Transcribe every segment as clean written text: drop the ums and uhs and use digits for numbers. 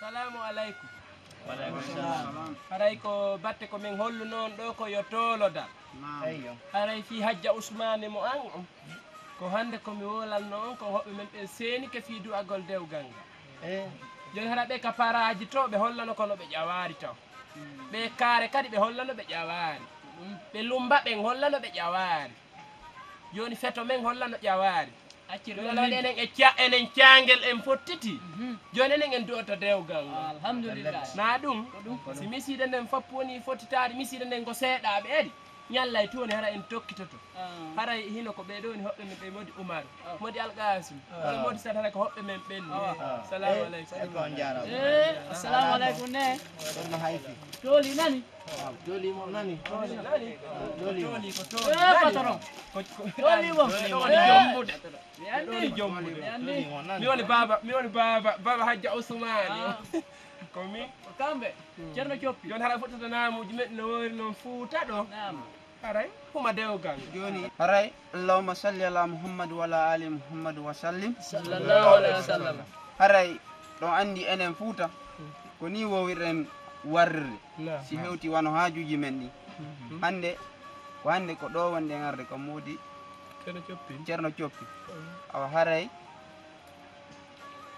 Salamu aleykum. Waleykum salam. Haray ko batte ko min hollu noon ɗo ko yo tolodal. Eyyo. Haray fi hajja Ousmane mo an on. Ko hande komi wolalno on ko hoɓɓe men ɓe seeni ke fi du'agol dewgal ngal. Joni hara ɓe ka paraji to ɓe hollano kono ɓe ƴawari taw. Ɓe kaare kadi ɓe hollano ɓe ƴawari. Ɓe lumba ɓen hollano ɓe ƴawari. Joni feto men hollano ƴawari. Joni enen caangel en fottiti. Joni enen en du'oto dewgal ngal. Alhamdulillah. Na ɗum si miside nden foppu woni fottitade miside nden ko seeɗaɓe edi ñallay toni hara en tokkitoto hara hino ko ɓeɗo ni hoɓɓe men ɓe modi Oumar modi Alkasim wala modi sat hara ko hoɓɓe men ɓenni. Salamu aleykum. Ko jara. Assalamu alaikum ne. Ɗum hayfi. Toli nani? Joli mo nani. Toli ko Patron. Toli mo. jombude. Yandi. Jombude. Yandi. Mi woni baba hajja Ousmane ko min Kambe. Cerno Coppi. joni hara fottata namuji men no wori noon Fuuta ɗo Naam. haray huma dewgal Joni haray Allahumma salli ala Muhammad wa ala ali Muhammad wa sallim. Sallallahu alaihi wasallam. Haray ɗon andi enen Fuuta ko ni wowirɗen warrire si hewti wano hajuji men ɗi. Hande ko ɗo wonde arde ko modi Ceerno Coppi. Awa haray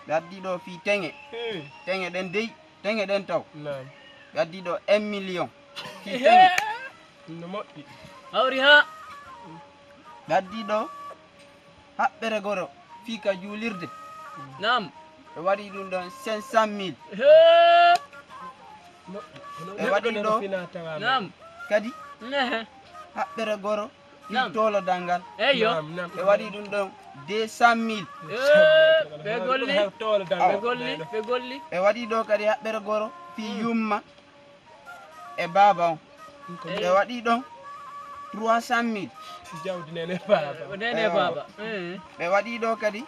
ɓe addi ɗo fi teŋe ɗen dey teŋe ɗen taw ɓe addi ɗo 1 million fi teŋe no moƴƴi Hawri ha. ɓe addi ɗo haɓɓere goro fi ka julirde Naam. ɓe waɗi ɗum ɗon 500 000 ɓe waɗi ɗo Naam. kadi Ne. haɓɓere goro fi Naam. tolodal ngal Eyyo. ɓe waɗi ɗum ɗon 200 000 Be golli. Be golli. ɓe waɗi ɗo kadi haɓɓere goro fi yumma e baba on ɓe waɗi ɗon 300 000 jawdi nene baba Nene baba. ɓe waɗi ɗo kadi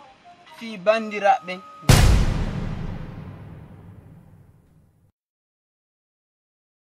fi bandiraɓe